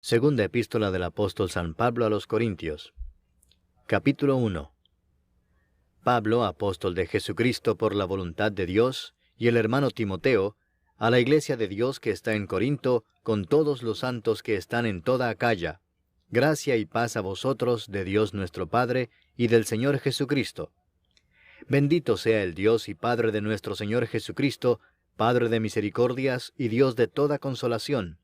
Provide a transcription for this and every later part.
Segunda epístola del apóstol San Pablo a los Corintios. Capítulo 1. Pablo, apóstol de Jesucristo por la voluntad de Dios, y el hermano Timoteo, a la iglesia de Dios que está en Corinto, con todos los santos que están en toda Acaya. Gracia y paz a vosotros de Dios nuestro Padre y del Señor Jesucristo. Bendito sea el Dios y Padre de nuestro Señor Jesucristo, Padre de misericordias y Dios de toda consolación,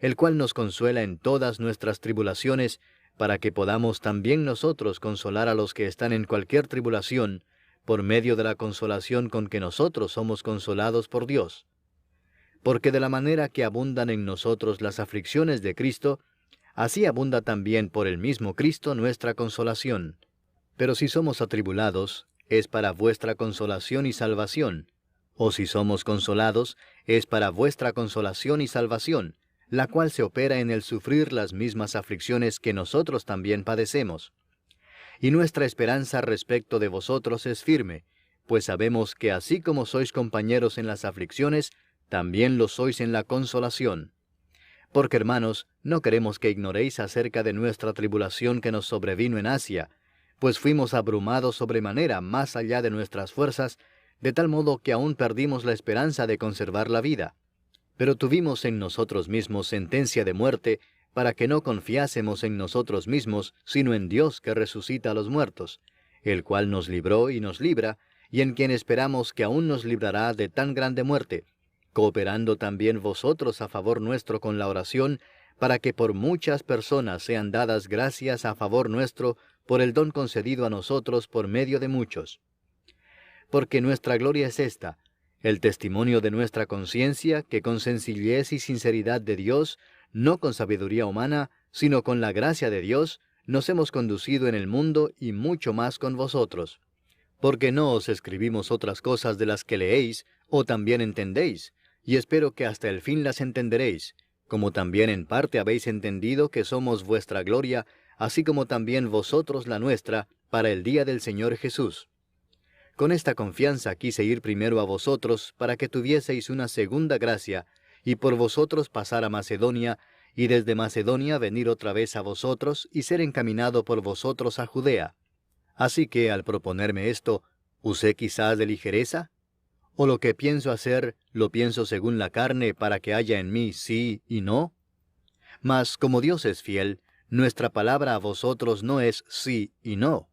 el cual nos consuela en todas nuestras tribulaciones, para que podamos también nosotros consolar a los que están en cualquier tribulación, por medio de la consolación con que nosotros somos consolados por Dios. Porque de la manera que abundan en nosotros las aflicciones de Cristo, así abunda también por el mismo Cristo nuestra consolación. Pero si somos atribulados, es para vuestra consolación y salvación, o si somos consolados, es para vuestra consolación y salvación, la cual se opera en el sufrir las mismas aflicciones que nosotros también padecemos. Y nuestra esperanza respecto de vosotros es firme, pues sabemos que así como sois compañeros en las aflicciones, también lo sois en la consolación. Porque, hermanos, no queremos que ignoréis acerca de nuestra tribulación que nos sobrevino en Asia, pues fuimos abrumados sobremanera más allá de nuestras fuerzas, de tal modo que aún perdimos la esperanza de conservar la vida. Pero tuvimos en nosotros mismos sentencia de muerte, para que no confiásemos en nosotros mismos, sino en Dios que resucita a los muertos, el cual nos libró y nos libra, y en quien esperamos que aún nos librará de tan grande muerte, cooperando también vosotros a favor nuestro con la oración, para que por muchas personas sean dadas gracias a favor nuestro, por el don concedido a nosotros por medio de muchos. Porque nuestra gloria es esta, el testimonio de nuestra conciencia, que con sencillez y sinceridad de Dios, no con sabiduría humana, sino con la gracia de Dios, nos hemos conducido en el mundo y mucho más con vosotros. Porque no os escribimos otras cosas de las que leéis, o también entendéis, y espero que hasta el fin las entenderéis, como también en parte habéis entendido que somos vuestra gloria, así como también vosotros la nuestra, para el día del Señor Jesús. Con esta confianza quise ir primero a vosotros, para que tuvieseis una segunda gracia, y por vosotros pasar a Macedonia, y desde Macedonia venir otra vez a vosotros, y ser encaminado por vosotros a Judea. Así que, al proponerme esto, ¿usé quizás de ligereza? ¿O lo que pienso hacer, lo pienso según la carne, para que haya en mí sí y no? Mas, como Dios es fiel, nuestra palabra a vosotros no es sí y no.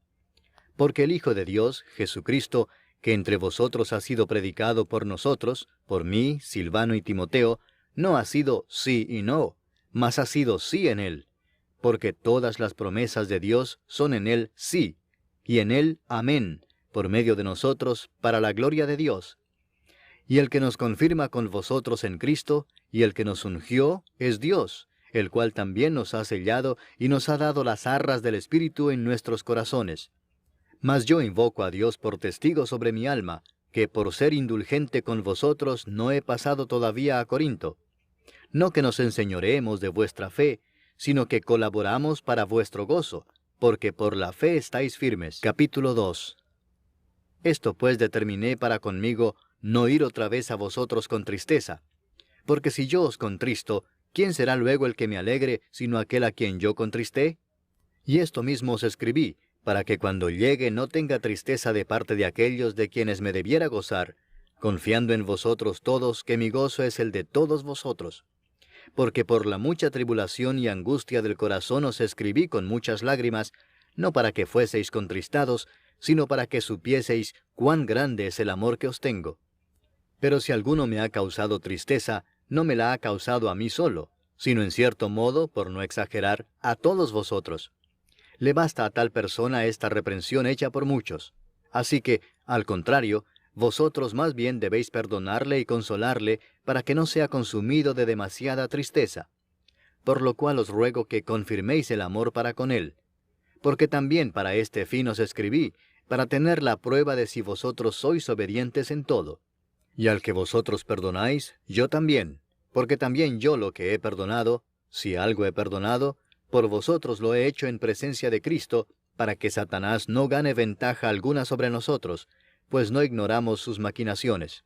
Porque el Hijo de Dios, Jesucristo, que entre vosotros ha sido predicado por nosotros, por mí, Silvano y Timoteo, no ha sido sí y no, mas ha sido sí en él, porque todas las promesas de Dios son en él sí, y en él amén, por medio de nosotros, para la gloria de Dios. Y el que nos confirma con vosotros en Cristo, y el que nos ungió, es Dios, el cual también nos ha sellado y nos ha dado las arras del Espíritu en nuestros corazones. Mas yo invoco a Dios por testigo sobre mi alma, que por ser indulgente con vosotros no he pasado todavía a Corinto. No que nos enseñoreemos de vuestra fe, sino que colaboramos para vuestro gozo, porque por la fe estáis firmes. Capítulo 2. Esto pues determiné para conmigo no ir otra vez a vosotros con tristeza. Porque si yo os contristo, ¿quién será luego el que me alegre, sino aquel a quien yo contristé? Y esto mismo os escribí, para que cuando llegue no tenga tristeza de parte de aquellos de quienes me debiera gozar, confiando en vosotros todos que mi gozo es el de todos vosotros. Porque por la mucha tribulación y angustia del corazón os escribí con muchas lágrimas, no para que fueseis contristados, sino para que supieseis cuán grande es el amor que os tengo. Pero si alguno me ha causado tristeza, no me la ha causado a mí solo, sino en cierto modo, por no exagerar, a todos vosotros. Le basta a tal persona esta reprensión hecha por muchos. Así que, al contrario, vosotros más bien debéis perdonarle y consolarle, para que no sea consumido de demasiada tristeza. Por lo cual os ruego que confirméis el amor para con él. Porque también para este fin os escribí, para tener la prueba de si vosotros sois obedientes en todo. Y al que vosotros perdonáis, yo también, porque también yo lo que he perdonado, si algo he perdonado, por vosotros lo he hecho en presencia de Cristo, para que Satanás no gane ventaja alguna sobre nosotros, pues no ignoramos sus maquinaciones.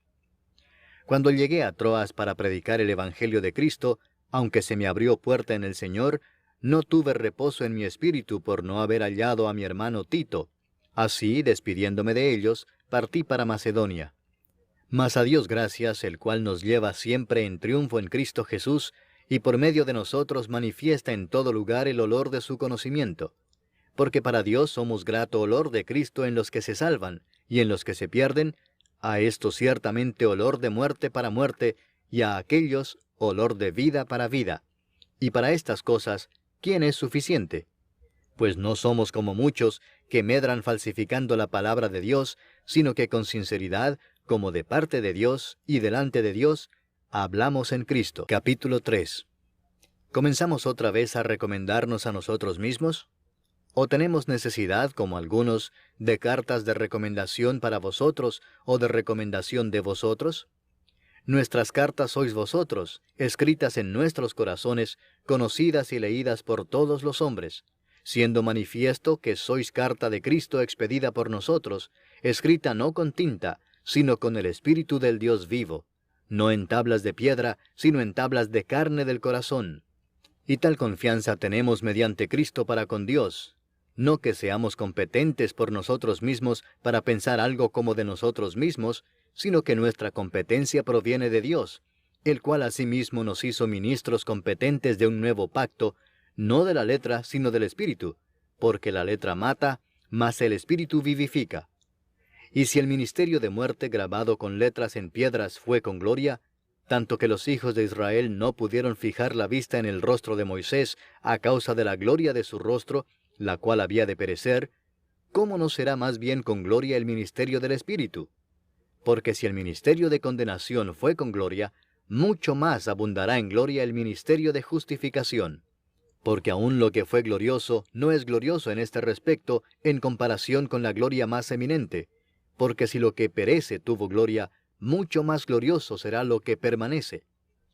Cuando llegué a Troas para predicar el Evangelio de Cristo, aunque se me abrió puerta en el Señor, no tuve reposo en mi espíritu por no haber hallado a mi hermano Tito. Así, despidiéndome de ellos, partí para Macedonia. Mas a Dios gracias, el cual nos lleva siempre en triunfo en Cristo Jesús, y por medio de nosotros manifiesta en todo lugar el olor de su conocimiento. Porque para Dios somos grato olor de Cristo en los que se salvan, y en los que se pierden, a estos ciertamente olor de muerte para muerte, y a aquellos olor de vida para vida. Y para estas cosas, ¿quién es suficiente? Pues no somos como muchos que medran falsificando la palabra de Dios, sino que con sinceridad, como de parte de Dios y delante de Dios, hablamos en Cristo. Capítulo 3. ¿Comenzamos otra vez a recomendarnos a nosotros mismos? ¿O tenemos necesidad, como algunos, de cartas de recomendación para vosotros o de recomendación de vosotros? Nuestras cartas sois vosotros, escritas en nuestros corazones, conocidas y leídas por todos los hombres, siendo manifiesto que sois carta de Cristo expedida por nosotros, escrita no con tinta, sino con el Espíritu del Dios vivo, no en tablas de piedra, sino en tablas de carne del corazón. Y tal confianza tenemos mediante Cristo para con Dios, no que seamos competentes por nosotros mismos para pensar algo como de nosotros mismos, sino que nuestra competencia proviene de Dios, el cual asimismo nos hizo ministros competentes de un nuevo pacto, no de la letra, sino del Espíritu, porque la letra mata, mas el Espíritu vivifica. Y si el ministerio de muerte grabado con letras en piedras fue con gloria, tanto que los hijos de Israel no pudieron fijar la vista en el rostro de Moisés a causa de la gloria de su rostro, la cual había de perecer, ¿cómo no será más bien con gloria el ministerio del Espíritu? Porque si el ministerio de condenación fue con gloria, mucho más abundará en gloria el ministerio de justificación. Porque aun lo que fue glorioso no es glorioso en este respecto en comparación con la gloria más eminente, porque si lo que perece tuvo gloria, mucho más glorioso será lo que permanece.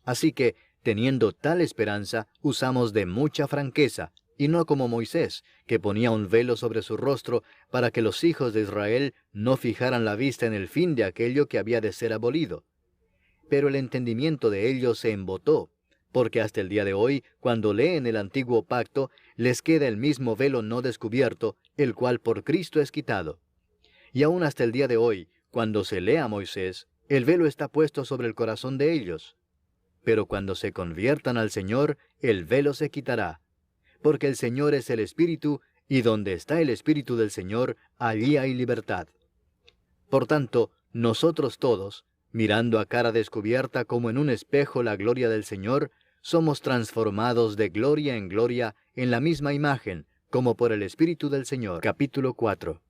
Así que, teniendo tal esperanza, usamos de mucha franqueza, y no como Moisés, que ponía un velo sobre su rostro para que los hijos de Israel no fijaran la vista en el fin de aquello que había de ser abolido. Pero el entendimiento de ellos se embotó, porque hasta el día de hoy, cuando leen el antiguo pacto, les queda el mismo velo no descubierto, el cual por Cristo es quitado. Y aún hasta el día de hoy, cuando se lee a Moisés, el velo está puesto sobre el corazón de ellos. Pero cuando se conviertan al Señor, el velo se quitará. Porque el Señor es el Espíritu, y donde está el Espíritu del Señor, allí hay libertad. Por tanto, nosotros todos, mirando a cara descubierta como en un espejo la gloria del Señor, somos transformados de gloria en gloria en la misma imagen, como por el Espíritu del Señor. Capítulo 4.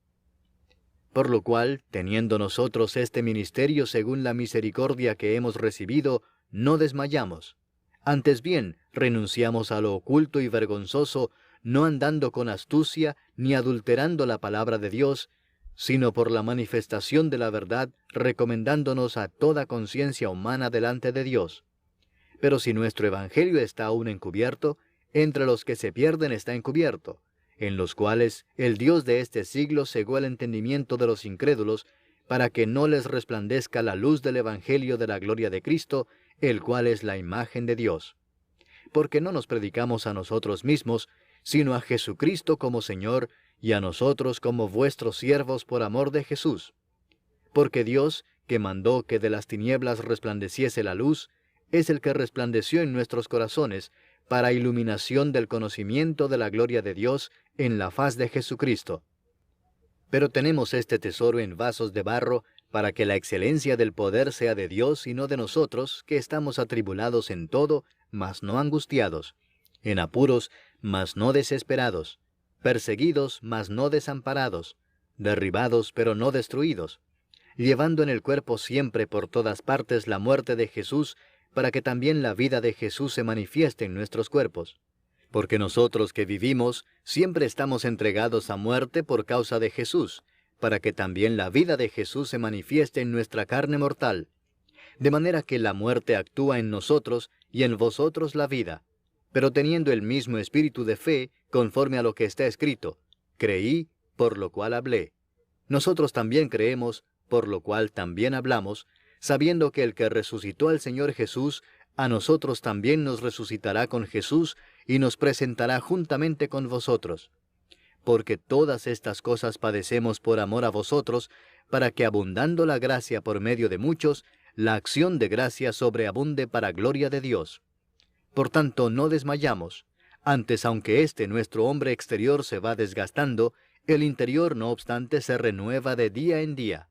Por lo cual, teniendo nosotros este ministerio según la misericordia que hemos recibido, no desmayamos. Antes bien, renunciamos a lo oculto y vergonzoso, no andando con astucia, ni adulterando la palabra de Dios, sino por la manifestación de la verdad, recomendándonos a toda conciencia humana delante de Dios. Pero si nuestro evangelio está aún encubierto, entre los que se pierden está encubierto, en los cuales el Dios de este siglo cegó el entendimiento de los incrédulos, para que no les resplandezca la luz del evangelio de la gloria de Cristo, el cual es la imagen de Dios. Porque no nos predicamos a nosotros mismos, sino a Jesucristo como Señor, y a nosotros como vuestros siervos por amor de Jesús. Porque Dios, que mandó que de las tinieblas resplandeciese la luz, es el que resplandeció en nuestros corazones, para iluminación del conocimiento de la gloria de Dios en la faz de Jesucristo. Pero tenemos este tesoro en vasos de barro, para que la excelencia del poder sea de Dios y no de nosotros, que estamos atribulados en todo, mas no angustiados, en apuros, mas no desesperados, perseguidos, mas no desamparados, derribados, pero no destruidos, llevando en el cuerpo siempre por todas partes la muerte de Jesús, para que también la vida de Jesús se manifieste en nuestros cuerpos. Porque nosotros que vivimos, siempre estamos entregados a muerte por causa de Jesús, para que también la vida de Jesús se manifieste en nuestra carne mortal. De manera que la muerte actúa en nosotros y en vosotros la vida. Pero teniendo el mismo espíritu de fe, conforme a lo que está escrito, creí, por lo cual hablé. Nosotros también creemos, por lo cual también hablamos, sabiendo que el que resucitó al Señor Jesús, a nosotros también nos resucitará con Jesús y nos presentará juntamente con vosotros. Porque todas estas cosas padecemos por amor a vosotros, para que abundando la gracia por medio de muchos, la acción de gracia sobreabunde para gloria de Dios. Por tanto, no desmayamos. Antes, aunque nuestro hombre exterior se va desgastando, el interior no obstante se renueva de día en día.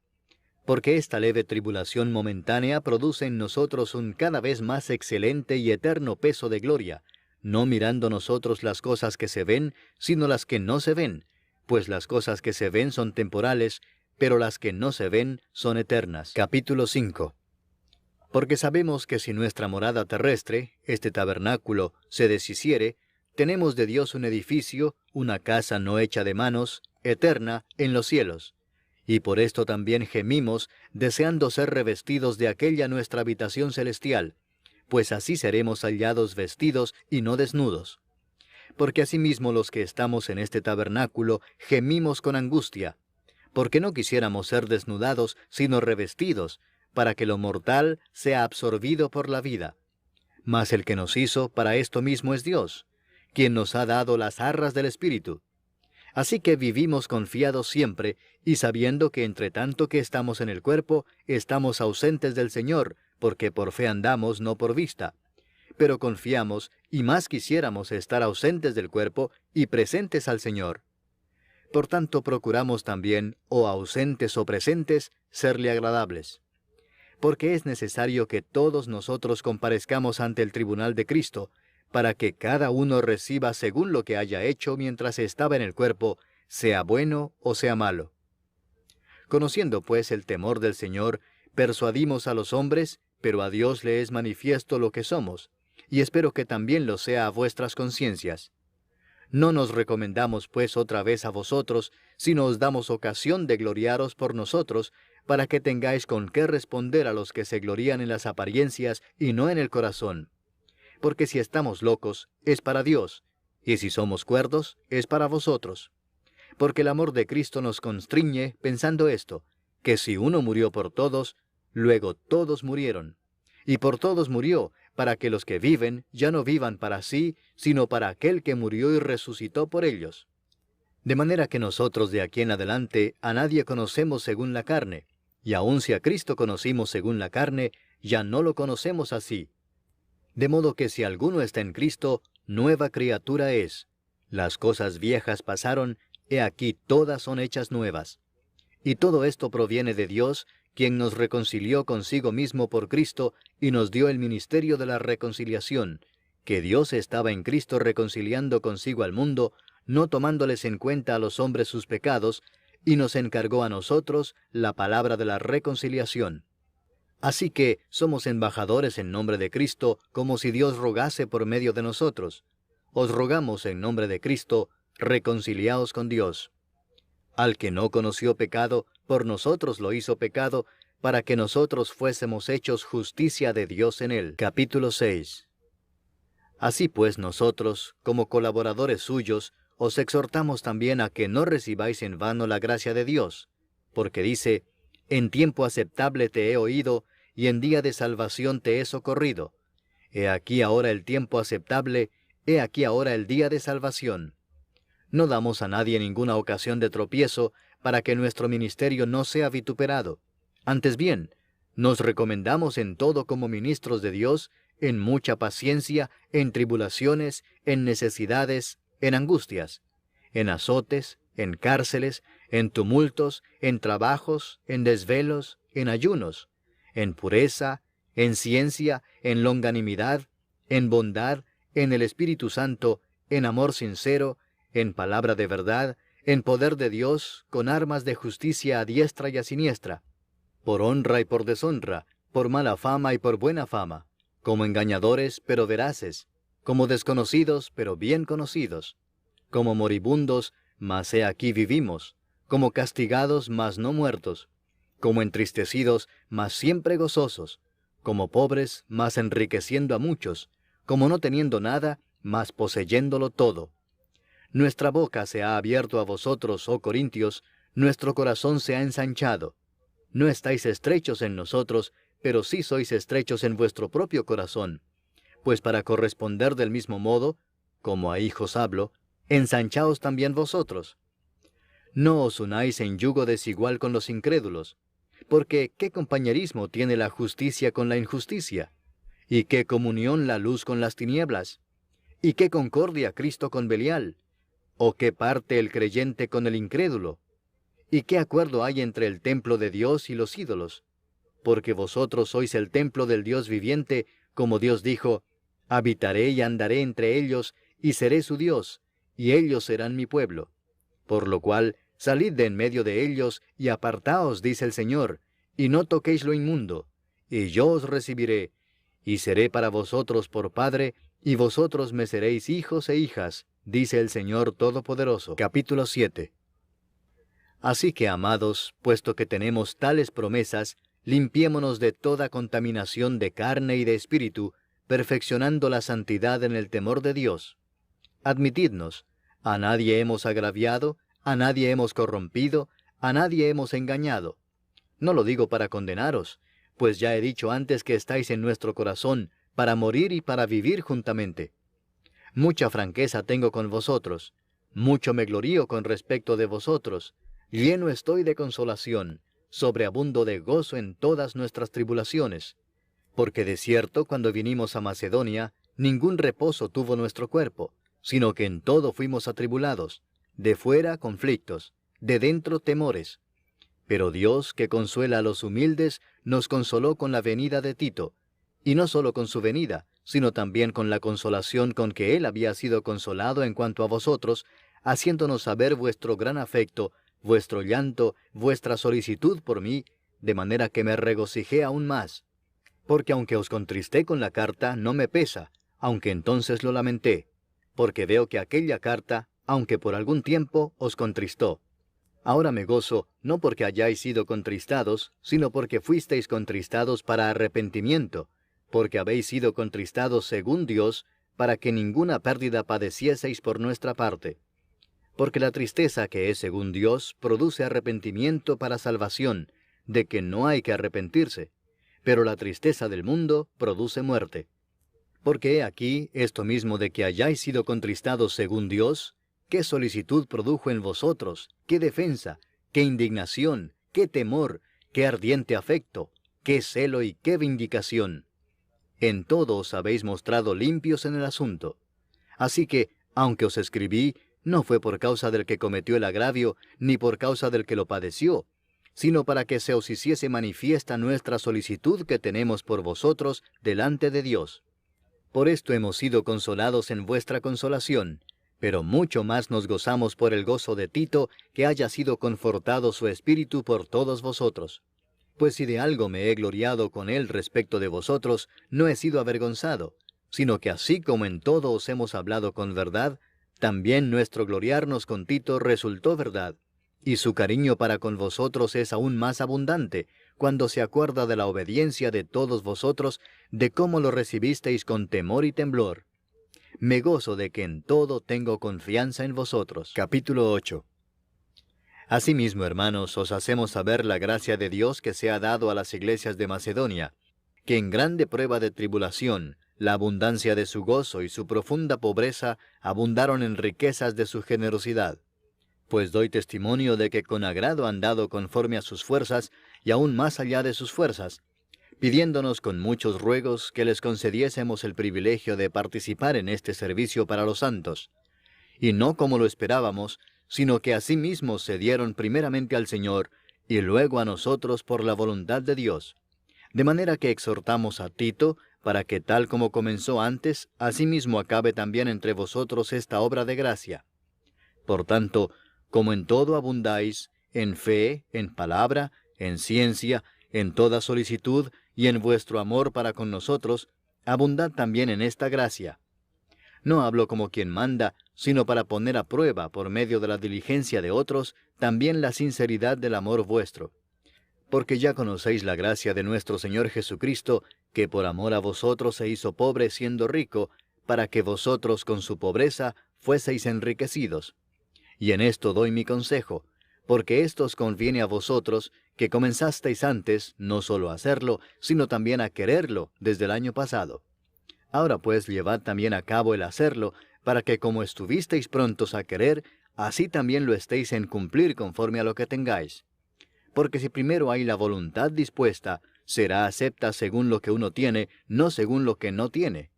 Porque esta leve tribulación momentánea produce en nosotros un cada vez más excelente y eterno peso de gloria, no mirando nosotros las cosas que se ven, sino las que no se ven, pues las cosas que se ven son temporales, pero las que no se ven son eternas. Capítulo 5. Porque sabemos que si nuestra morada terrestre, este tabernáculo, se deshiciere, tenemos de Dios un edificio, una casa no hecha de manos, eterna, en los cielos. Y por esto también gemimos, deseando ser revestidos de aquella nuestra habitación celestial, pues así seremos hallados vestidos y no desnudos. Porque asimismo los que estamos en este tabernáculo gemimos con angustia, porque no quisiéramos ser desnudados, sino revestidos, para que lo mortal sea absorbido por la vida. Mas el que nos hizo para esto mismo es Dios, quien nos ha dado las arras del Espíritu. Así que vivimos confiados siempre, y sabiendo que entre tanto que estamos en el cuerpo, estamos ausentes del Señor, porque por fe andamos, no por vista. Pero confiamos, y más quisiéramos estar ausentes del cuerpo y presentes al Señor. Por tanto procuramos también, o ausentes o presentes, serle agradables. Porque es necesario que todos nosotros comparezcamos ante el tribunal de Cristo, para que cada uno reciba según lo que haya hecho mientras estaba en el cuerpo, sea bueno o sea malo. Conociendo pues el temor del Señor, persuadimos a los hombres, pero a Dios le es manifiesto lo que somos, y espero que también lo sea a vuestras conciencias. No nos recomendamos pues otra vez a vosotros, sino os damos ocasión de gloriaros por nosotros, para que tengáis con qué responder a los que se glorían en las apariencias y no en el corazón. Porque si estamos locos, es para Dios, y si somos cuerdos, es para vosotros. Porque el amor de Cristo nos constriñe, pensando esto, que si uno murió por todos, luego todos murieron. Y por todos murió, para que los que viven ya no vivan para sí, sino para aquel que murió y resucitó por ellos. De manera que nosotros de aquí en adelante a nadie conocemos según la carne, y aun si a Cristo conocimos según la carne, ya no lo conocemos así. De modo que si alguno está en Cristo, nueva criatura es. Las cosas viejas pasaron, he aquí todas son hechas nuevas. Y todo esto proviene de Dios, quien nos reconcilió consigo mismo por Cristo y nos dio el ministerio de la reconciliación, que Dios estaba en Cristo reconciliando consigo al mundo, no tomándoles en cuenta a los hombres sus pecados, y nos encargó a nosotros la palabra de la reconciliación. Así que somos embajadores en nombre de Cristo, como si Dios rogase por medio de nosotros. Os rogamos en nombre de Cristo, reconciliaos con Dios. Al que no conoció pecado, por nosotros lo hizo pecado, para que nosotros fuésemos hechos justicia de Dios en él. Capítulo 6. Así pues nosotros, como colaboradores suyos, os exhortamos también a que no recibáis en vano la gracia de Dios, porque dice, en tiempo aceptable te he oído, y en día de salvación te he socorrido. He aquí ahora el tiempo aceptable, he aquí ahora el día de salvación. No damos a nadie ninguna ocasión de tropiezo, para que nuestro ministerio no sea vituperado. Antes bien, nos recomendamos en todo como ministros de Dios, en mucha paciencia, en tribulaciones, en necesidades, en angustias, en azotes, en cárceles, en tumultos, en trabajos, en desvelos, en ayunos, en pureza, en ciencia, en longanimidad, en bondad, en el Espíritu Santo, en amor sincero, en palabra de verdad, en poder de Dios, con armas de justicia a diestra y a siniestra, por honra y por deshonra, por mala fama y por buena fama, como engañadores pero veraces, como desconocidos pero bien conocidos, como moribundos, mas he aquí vivimos, como castigados mas no muertos, como entristecidos mas siempre gozosos, como pobres mas enriqueciendo a muchos, como no teniendo nada mas poseyéndolo todo. Nuestra boca se ha abierto a vosotros, oh Corintios, nuestro corazón se ha ensanchado. No estáis estrechos en nosotros, pero sí sois estrechos en vuestro propio corazón, Pues para corresponder del mismo modo, como a hijos hablo, ensanchaos también vosotros. No os unáis en yugo desigual con los incrédulos, porque ¿qué compañerismo tiene la justicia con la injusticia? ¿Y qué comunión la luz con las tinieblas? ¿Y qué concordia Cristo con Belial? ¿O qué parte el creyente con el incrédulo? ¿Y qué acuerdo hay entre el templo de Dios y los ídolos? Porque vosotros sois el templo del Dios viviente, como Dios dijo, habitaré y andaré entre ellos, y seré su Dios, y ellos serán mi pueblo. Por lo cual, salid de en medio de ellos, y apartaos, dice el Señor, y no toquéis lo inmundo, y yo os recibiré, y seré para vosotros por Padre, y vosotros me seréis hijos e hijas, dice el Señor Todopoderoso. Capítulo 7. Así que, amados, puesto que tenemos tales promesas, limpiémonos de toda contaminación de carne y de espíritu, perfeccionando la santidad en el temor de Dios. Admitidnos, a nadie hemos agraviado, a nadie hemos corrompido, a nadie hemos engañado. No lo digo para condenaros, pues ya he dicho antes que estáis en nuestro corazón, para morir y para vivir juntamente. Mucha franqueza tengo con vosotros, mucho me glorío con respecto de vosotros, lleno estoy de consolación, sobreabundo de gozo en todas nuestras tribulaciones. Porque de cierto, cuando vinimos a Macedonia, ningún reposo tuvo nuestro cuerpo, sino que en todo fuimos atribulados, de fuera conflictos, de dentro temores. Pero Dios, que consuela a los humildes, nos consoló con la venida de Tito, y no solo con su venida, sino también con la consolación con que él había sido consolado en cuanto a vosotros, haciéndonos saber vuestro gran afecto, vuestro llanto, vuestra solicitud por mí, de manera que me regocijé aún más. Porque aunque os contristé con la carta, no me pesa, aunque entonces lo lamenté, porque veo que aquella carta, aunque por algún tiempo, os contristó. Ahora me gozo, no porque hayáis sido contristados, sino porque fuisteis contristados para arrepentimiento, porque habéis sido contristados según Dios, para que ninguna pérdida padecieseis por nuestra parte. Porque la tristeza que es según Dios produce arrepentimiento para salvación, de que no hay que arrepentirse, pero la tristeza del mundo produce muerte. Porque he aquí esto mismo de que hayáis sido contristados según Dios, qué solicitud produjo en vosotros, qué defensa, qué indignación, qué temor, qué ardiente afecto, qué celo y qué vindicación. En todo os habéis mostrado limpios en el asunto. Así que, aunque os escribí, no fue por causa del que cometió el agravio, ni por causa del que lo padeció, sino para que se os hiciese manifiesta nuestra solicitud que tenemos por vosotros delante de Dios. Por esto hemos sido consolados en vuestra consolación, pero mucho más nos gozamos por el gozo de Tito, que haya sido confortado su espíritu por todos vosotros. Pues si de algo me he gloriado con él respecto de vosotros, no he sido avergonzado, sino que así como en todo os hemos hablado con verdad, también nuestro gloriarnos con Tito resultó verdad, y su cariño para con vosotros es aún más abundante, cuando se acuerda de la obediencia de todos vosotros, de cómo lo recibisteis con temor y temblor. Me gozo de que en todo tengo confianza en vosotros. Capítulo 8. Asimismo, hermanos, os hacemos saber la gracia de Dios que se ha dado a las iglesias de Macedonia, que en grande prueba de tribulación, la abundancia de su gozo y su profunda pobreza abundaron en riquezas de su generosidad. Pues doy testimonio de que con agrado han dado conforme a sus fuerzas, y aún más allá de sus fuerzas, pidiéndonos con muchos ruegos que les concediésemos el privilegio de participar en este servicio para los santos. Y no como lo esperábamos, sino que asimismo se dieron primeramente al Señor, y luego a nosotros por la voluntad de Dios. De manera que exhortamos a Tito, para que tal como comenzó antes, asimismo acabe también entre vosotros esta obra de gracia. Por tanto, como en todo abundáis, en fe, en palabra, en ciencia, en toda solicitud, y en vuestro amor para con nosotros, abundad también en esta gracia. No hablo como quien manda, sino para poner a prueba, por medio de la diligencia de otros, también la sinceridad del amor vuestro. Porque ya conocéis la gracia de nuestro Señor Jesucristo, que por amor a vosotros se hizo pobre siendo rico, para que vosotros con su pobreza fueseis enriquecidos. Y en esto doy mi consejo, porque esto os conviene a vosotros, que comenzasteis antes, no solo a hacerlo, sino también a quererlo desde el año pasado. Ahora pues llevad también a cabo el hacerlo, para que como estuvisteis prontos a querer, así también lo estéis en cumplir conforme a lo que tengáis. Porque si primero hay la voluntad dispuesta, será acepta según lo que uno tiene, no según lo que no tiene.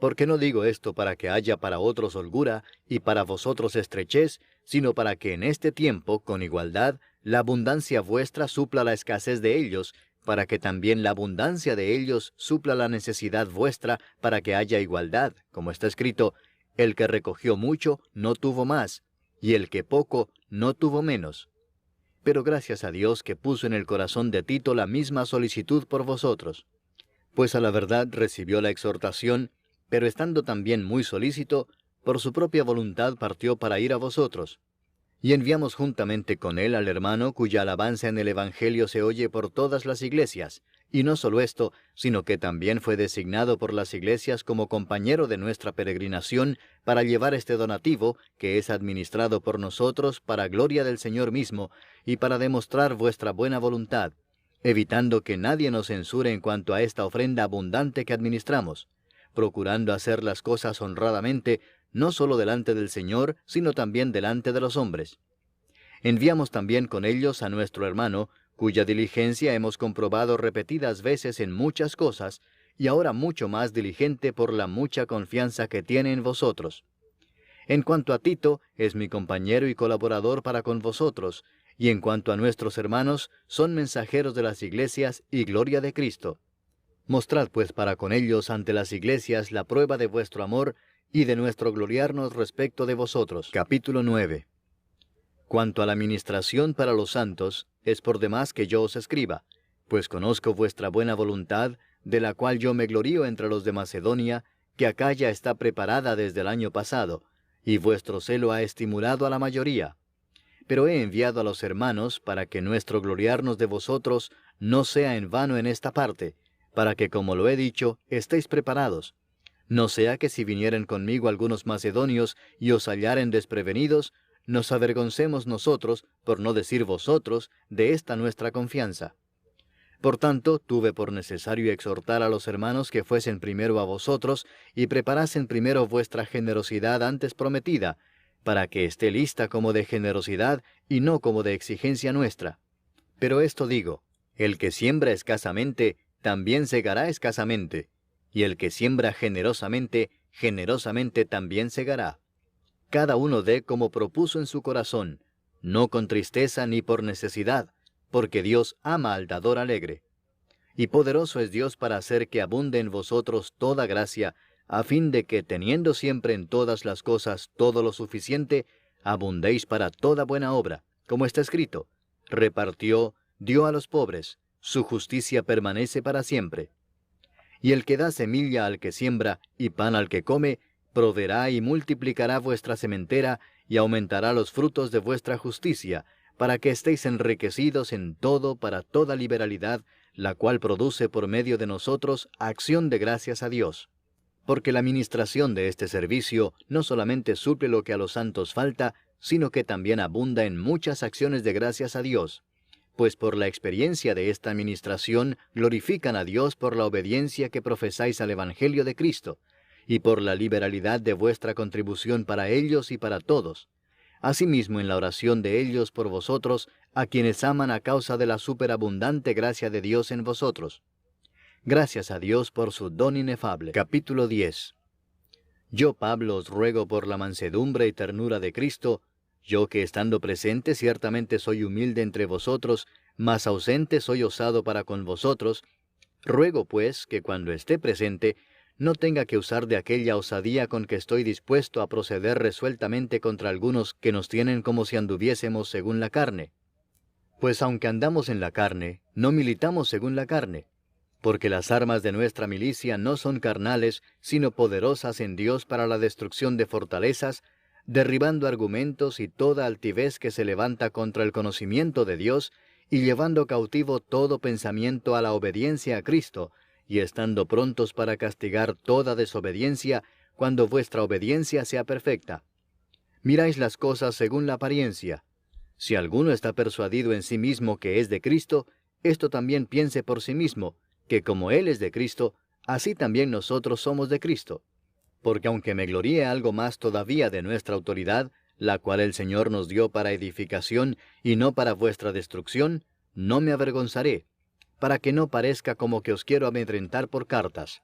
Porque no digo esto para que haya para otros holgura y para vosotros estrechez, sino para que en este tiempo, con igualdad, la abundancia vuestra supla la escasez de ellos, para que también la abundancia de ellos supla la necesidad vuestra, para que haya igualdad, como está escrito, el que recogió mucho no tuvo más, y el que poco no tuvo menos. Pero gracias a Dios que puso en el corazón de Tito la misma solicitud por vosotros. Pues a la verdad recibió la exhortación, pero estando también muy solícito, por su propia voluntad partió para ir a vosotros. Y enviamos juntamente con él al hermano cuya alabanza en el Evangelio se oye por todas las iglesias, y no solo esto, sino que también fue designado por las iglesias como compañero de nuestra peregrinación para llevar este donativo, que es administrado por nosotros para gloria del Señor mismo, y para demostrar vuestra buena voluntad, evitando que nadie nos censure en cuanto a esta ofrenda abundante que administramos, procurando hacer las cosas honradamente, no solo delante del Señor, sino también delante de los hombres. Enviamos también con ellos a nuestro hermano, cuya diligencia hemos comprobado repetidas veces en muchas cosas, y ahora mucho más diligente por la mucha confianza que tiene en vosotros. En cuanto a Tito, es mi compañero y colaborador para con vosotros, y en cuanto a nuestros hermanos, son mensajeros de las iglesias y gloria de Cristo. Mostrad pues para con ellos ante las iglesias la prueba de vuestro amor y de nuestro gloriarnos respecto de vosotros. Capítulo 9. Cuanto a la ministración para los santos, es por demás que yo os escriba, pues conozco vuestra buena voluntad, de la cual yo me glorío entre los de Macedonia, que acá ya está preparada desde el año pasado, y vuestro celo ha estimulado a la mayoría. Pero he enviado a los hermanos para que nuestro gloriarnos de vosotros no sea en vano en esta parte, para que, como lo he dicho, estéis preparados. No sea que si vinieren conmigo algunos macedonios y os hallaren desprevenidos, nos avergoncemos nosotros, por no decir vosotros, de esta nuestra confianza. Por tanto, tuve por necesario exhortar a los hermanos que fuesen primero a vosotros y preparasen primero vuestra generosidad antes prometida, para que esté lista como de generosidad y no como de exigencia nuestra. Pero esto digo, el que siembra escasamente, también segará escasamente, y el que siembra generosamente, generosamente también segará. Cada uno dé como propuso en su corazón, no con tristeza ni por necesidad, porque Dios ama al dador alegre. Y poderoso es Dios para hacer que abunde en vosotros toda gracia, a fin de que, teniendo siempre en todas las cosas todo lo suficiente, abundéis para toda buena obra, como está escrito, repartió, dio a los pobres, su justicia permanece para siempre. Y el que da semilla al que siembra y pan al que come, proveerá y multiplicará vuestra sementera y aumentará los frutos de vuestra justicia, para que estéis enriquecidos en todo para toda liberalidad, la cual produce por medio de nosotros acción de gracias a Dios. Porque la ministración de este servicio no solamente suple lo que a los santos falta, sino que también abunda en muchas acciones de gracias a Dios. Pues por la experiencia de esta administración glorifican a Dios por la obediencia que profesáis al Evangelio de Cristo, y por la liberalidad de vuestra contribución para ellos y para todos. Asimismo en la oración de ellos por vosotros, a quienes aman a causa de la superabundante gracia de Dios en vosotros. Gracias a Dios por su don inefable. Capítulo 10. Yo, Pablo, os ruego por la mansedumbre y ternura de Cristo, yo que estando presente ciertamente soy humilde entre vosotros, mas ausente soy osado para con vosotros, ruego pues que cuando esté presente, no tenga que usar de aquella osadía con que estoy dispuesto a proceder resueltamente contra algunos que nos tienen como si anduviésemos según la carne. Pues aunque andamos en la carne, no militamos según la carne, porque las armas de nuestra milicia no son carnales, sino poderosas en Dios para la destrucción de fortalezas, derribando argumentos y toda altivez que se levanta contra el conocimiento de Dios, y llevando cautivo todo pensamiento a la obediencia a Cristo, y estando prontos para castigar toda desobediencia, cuando vuestra obediencia sea perfecta. Miráis las cosas según la apariencia. Si alguno está persuadido en sí mismo que es de Cristo, esto también piense por sí mismo, que como Él es de Cristo, así también nosotros somos de Cristo. Porque aunque me gloríe algo más todavía de nuestra autoridad, la cual el Señor nos dio para edificación y no para vuestra destrucción, no me avergonzaré, para que no parezca como que os quiero amedrentar por cartas.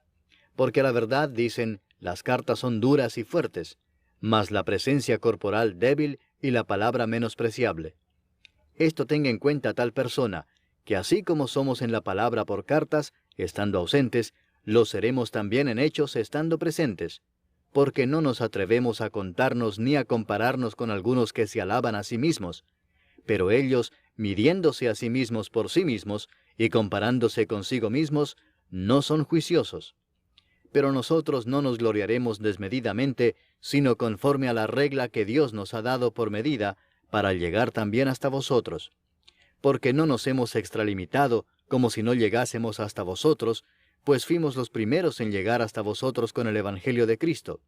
Porque la verdad, dicen, las cartas son duras y fuertes, mas la presencia corporal débil y la palabra menospreciable. Esto tenga en cuenta tal persona, que así como somos en la palabra por cartas, estando ausentes, lo seremos también en hechos estando presentes, porque no nos atrevemos a contarnos ni a compararnos con algunos que se alaban a sí mismos, pero ellos, midiéndose a sí mismos por sí mismos y comparándose consigo mismos, no son juiciosos. Pero nosotros no nos gloriaremos desmedidamente, sino conforme a la regla que Dios nos ha dado por medida, para llegar también hasta vosotros. Porque no nos hemos extralimitado, como si no llegásemos hasta vosotros, pues fuimos los primeros en llegar hasta vosotros con el Evangelio de Cristo.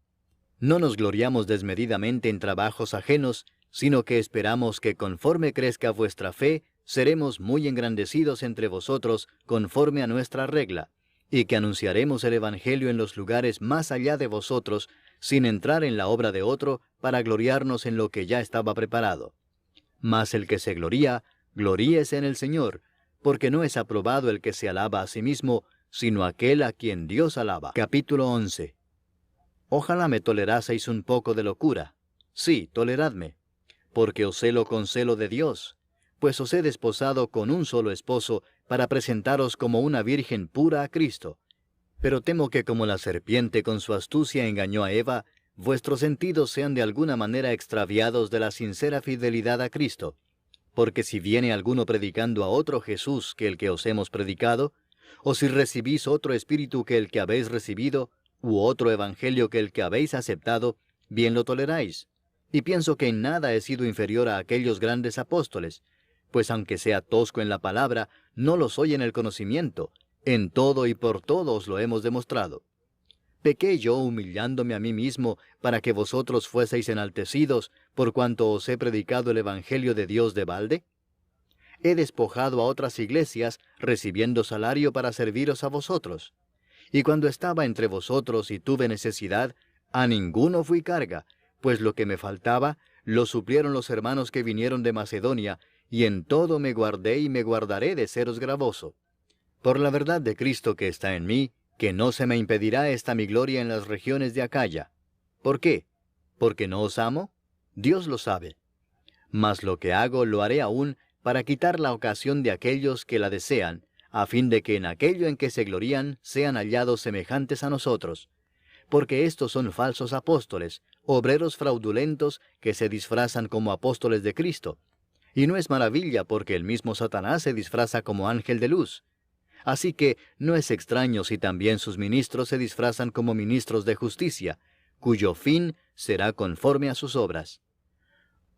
No nos gloriamos desmedidamente en trabajos ajenos, sino que esperamos que conforme crezca vuestra fe, seremos muy engrandecidos entre vosotros conforme a nuestra regla, y que anunciaremos el Evangelio en los lugares más allá de vosotros, sin entrar en la obra de otro, para gloriarnos en lo que ya estaba preparado. Mas el que se gloría, gloríese en el Señor, porque no es aprobado el que se alaba a sí mismo, sino aquel a quien Dios alaba. Capítulo 11. Ojalá me toleraseis un poco de locura. Sí, toleradme, porque os celo con celo de Dios, pues os he desposado con un solo esposo, para presentaros como una virgen pura a Cristo. Pero temo que como la serpiente con su astucia engañó a Eva, vuestros sentidos sean de alguna manera extraviados de la sincera fidelidad a Cristo. Porque si viene alguno predicando a otro Jesús que el que os hemos predicado, o si recibís otro espíritu que el que habéis recibido, u otro evangelio que el que habéis aceptado, bien lo toleráis. Y pienso que en nada he sido inferior a aquellos grandes apóstoles, pues aunque sea tosco en la palabra, no lo soy en el conocimiento. En todo y por todo os lo hemos demostrado. ¿Pequé yo humillándome a mí mismo para que vosotros fueseis enaltecidos por cuanto os he predicado el Evangelio de Dios de balde? He despojado a otras iglesias, recibiendo salario para serviros a vosotros. Y cuando estaba entre vosotros y tuve necesidad, a ninguno fui carga, pues lo que me faltaba, lo suplieron los hermanos que vinieron de Macedonia, y en todo me guardé y me guardaré de seros gravoso. Por la verdad de Cristo que está en mí, que no se me impedirá esta mi gloria en las regiones de Acaya. ¿Por qué? ¿Porque no os amo? Dios lo sabe. Mas lo que hago lo haré aún para quitar la ocasión de aquellos que la desean, a fin de que en aquello en que se glorían sean hallados semejantes a nosotros. Porque estos son falsos apóstoles, obreros fraudulentos que se disfrazan como apóstoles de Cristo. Y no es maravilla porque el mismo Satanás se disfraza como ángel de luz. Así que no es extraño si también sus ministros se disfrazan como ministros de justicia, cuyo fin será conforme a sus obras.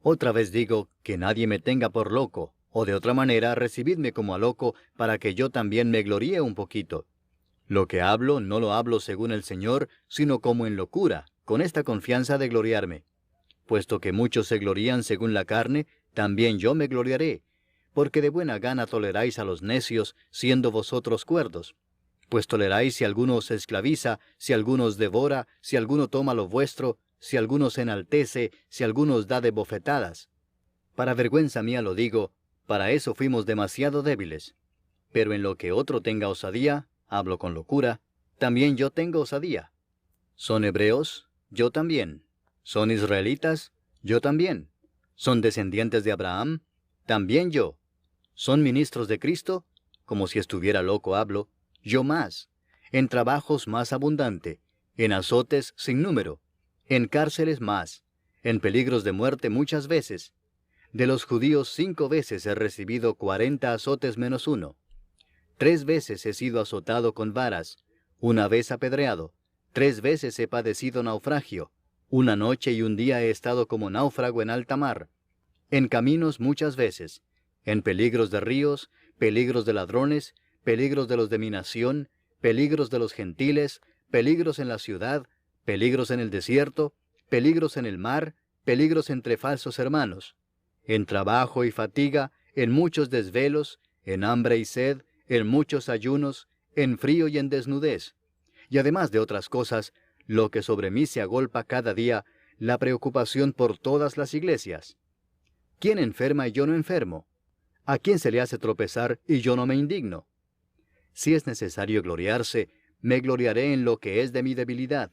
Otra vez digo, que nadie me tenga por loco, o de otra manera recibidme como a loco, para que yo también me gloríe un poquito. Lo que hablo no lo hablo según el Señor, sino como en locura, con esta confianza de gloriarme. Puesto que muchos se glorían según la carne, también yo me gloriaré, porque de buena gana toleráis a los necios, siendo vosotros cuerdos. Pues toleráis si alguno os esclaviza, si alguno os devora, si alguno toma lo vuestro, si alguno se enaltece, si alguno os da de bofetadas. Para vergüenza mía lo digo, para eso fuimos demasiado débiles. Pero en lo que otro tenga osadía, hablo con locura, también yo tengo osadía. ¿Son hebreos? Yo también. ¿Son israelitas? Yo también. ¿Son descendientes de Abraham? También yo. ¿Son ministros de Cristo? Como si estuviera loco hablo. Yo más. En trabajos más abundante. En azotes sin número. En cárceles más. En peligros de muerte muchas veces. De los judíos 5 veces he recibido 40 azotes menos 1. 3 veces he sido azotado con varas. 1 vez apedreado. 3 veces he padecido naufragio. 1 noche y 1 día he estado como náufrago en alta mar. En caminos muchas veces. En peligros de ríos, peligros de ladrones, peligros de los de mi nación, peligros de los gentiles, peligros en la ciudad, peligros en el desierto, peligros en el mar, peligros entre falsos hermanos. En trabajo y fatiga, en muchos desvelos, en hambre y sed, en muchos ayunos, en frío y en desnudez. y además de otras cosas, lo que sobre mí se agolpa cada día, la preocupación por todas las iglesias. ¿Quién enferma y yo no enfermo? ¿A quién se le hace tropezar y yo no me indigno? Si es necesario gloriarse, me gloriaré en lo que es de mi debilidad.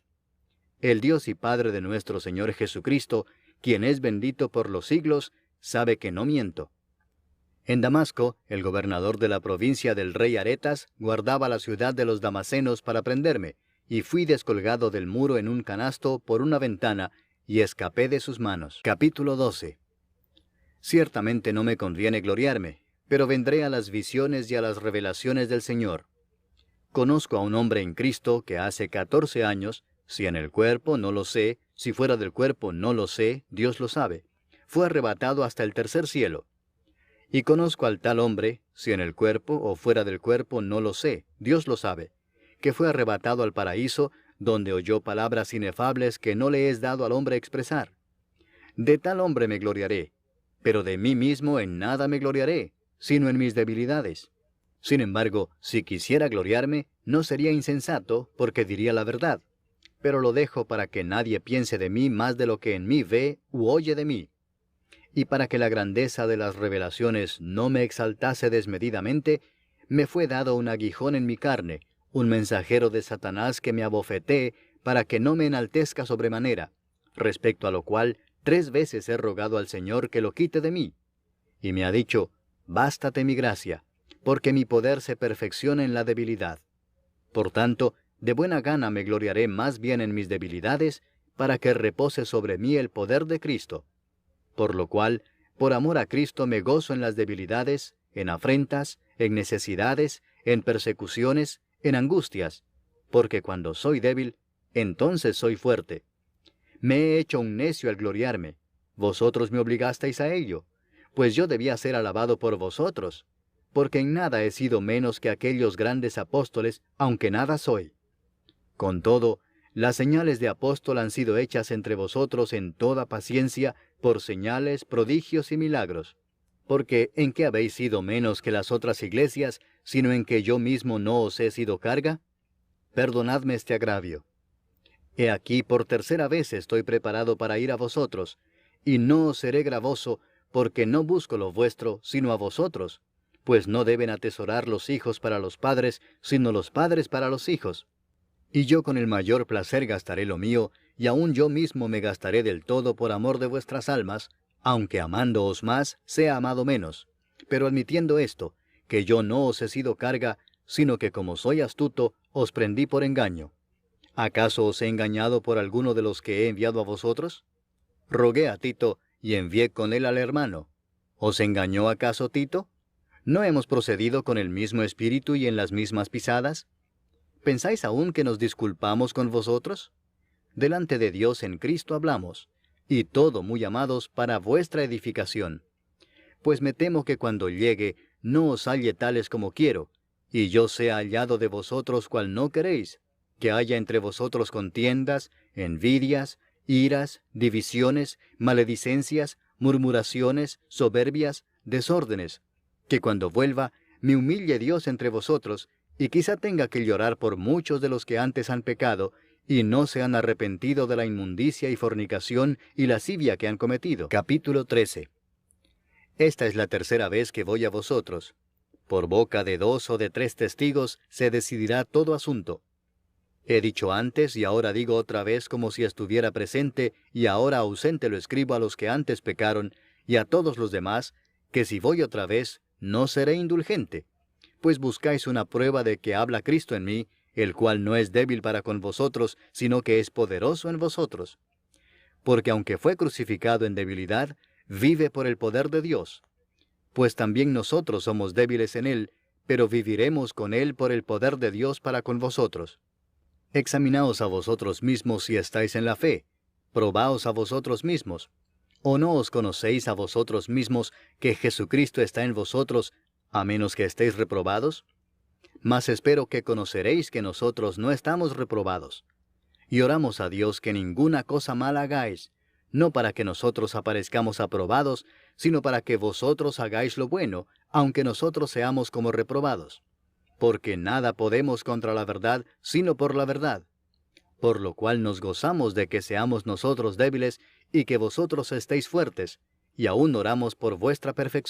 El Dios y Padre de nuestro Señor Jesucristo, quien es bendito por los siglos, sabe que no miento. En Damasco, el gobernador de la provincia del rey Aretas guardaba la ciudad de los damasenos para prenderme, y fui descolgado del muro en un canasto por una ventana, y escapé de sus manos. Capítulo 12. Ciertamente no me conviene gloriarme, pero vendré a las visiones y a las revelaciones del Señor. Conozco a un hombre en Cristo que hace 14 años, si en el cuerpo no lo sé, si fuera del cuerpo no lo sé, Dios lo sabe, fue arrebatado hasta el tercer cielo. Y conozco al tal hombre, si en el cuerpo o fuera del cuerpo no lo sé, Dios lo sabe, que fue arrebatado al paraíso, donde oyó palabras inefables que no le es dado al hombre expresar. De tal hombre me gloriaré, pero de mí mismo en nada me gloriaré, sino en mis debilidades. Sin embargo, si quisiera gloriarme, no sería insensato, porque diría la verdad. Pero lo dejo para que nadie piense de mí más de lo que en mí ve u oye de mí. Y para que la grandeza de las revelaciones no me exaltase desmedidamente, me fue dado un aguijón en mi carne, un mensajero de Satanás que me abofetee, para que no me enaltezca sobremanera, respecto a lo cual 3 veces he rogado al Señor que lo quite de mí. Y me ha dicho, bástate mi gracia, porque mi poder se perfecciona en la debilidad. Por tanto, de buena gana me gloriaré más bien en mis debilidades, para que repose sobre mí el poder de Cristo. Por lo cual, por amor a Cristo me gozo en las debilidades, en afrentas, en necesidades, en persecuciones, en angustias, porque cuando soy débil, entonces soy fuerte. Me he hecho un necio al gloriarme. Vosotros me obligasteis a ello, pues yo debía ser alabado por vosotros, porque en nada he sido menos que aquellos grandes apóstoles, aunque nada soy. Con todo, las señales de apóstol han sido hechas entre vosotros en toda paciencia, por señales, prodigios y milagros. Porque ¿en qué habéis sido menos que las otras iglesias, sino en que yo mismo no os he sido carga? Perdonadme este agravio. He aquí por 3ª vez estoy preparado para ir a vosotros, y no os seré gravoso, porque no busco lo vuestro, sino a vosotros, pues no deben atesorar los hijos para los padres, sino los padres para los hijos. Y yo con el mayor placer gastaré lo mío, y aun yo mismo me gastaré del todo por amor de vuestras almas, aunque amándoos más, sea amado menos. Pero admitiendo esto, que yo no os he sido carga, sino que como soy astuto, os prendí por engaño. ¿Acaso os he engañado por alguno de los que he enviado a vosotros? Rogué a Tito, y envié con él al hermano. ¿Os engañó acaso Tito? ¿No hemos procedido con el mismo espíritu y en las mismas pisadas? ¿Pensáis aún que nos disculpamos con vosotros? Delante de Dios en Cristo hablamos, y todo, muy amados, para vuestra edificación. Pues me temo que cuando llegue, no os halle tales como quiero, y yo sea hallado de vosotros cual no queréis, que haya entre vosotros contiendas, envidias, iras, divisiones, maledicencias, murmuraciones, soberbias, desórdenes, que cuando vuelva, me humille Dios entre vosotros, y quizá tenga que llorar por muchos de los que antes han pecado, y no se han arrepentido de la inmundicia y fornicación y lascivia que han cometido. Capítulo 13. Esta es la 3ª vez que voy a vosotros. Por boca de 2 o de 3 testigos se decidirá todo asunto. He dicho antes y ahora digo otra vez como si estuviera presente, y ahora ausente lo escribo a los que antes pecaron, y a todos los demás, que si voy otra vez, no seré indulgente. Pues buscáis una prueba de que habla Cristo en mí, el cual no es débil para con vosotros, sino que es poderoso en vosotros. Porque aunque fue crucificado en debilidad, vive por el poder de Dios. Pues también nosotros somos débiles en él, pero viviremos con él por el poder de Dios para con vosotros. Examinaos a vosotros mismos si estáis en la fe. Probaos a vosotros mismos. ¿O no os conocéis a vosotros mismos que Jesucristo está en vosotros, a menos que estéis reprobados? Mas espero que conoceréis que nosotros no estamos reprobados. Y oramos a Dios que ninguna cosa mala hagáis, no para que nosotros aparezcamos aprobados, sino para que vosotros hagáis lo bueno, aunque nosotros seamos como reprobados. porque nada podemos contra la verdad, sino por la verdad. Por lo cual nos gozamos de que seamos nosotros débiles y que vosotros estéis fuertes, y aún oramos por vuestra perfección.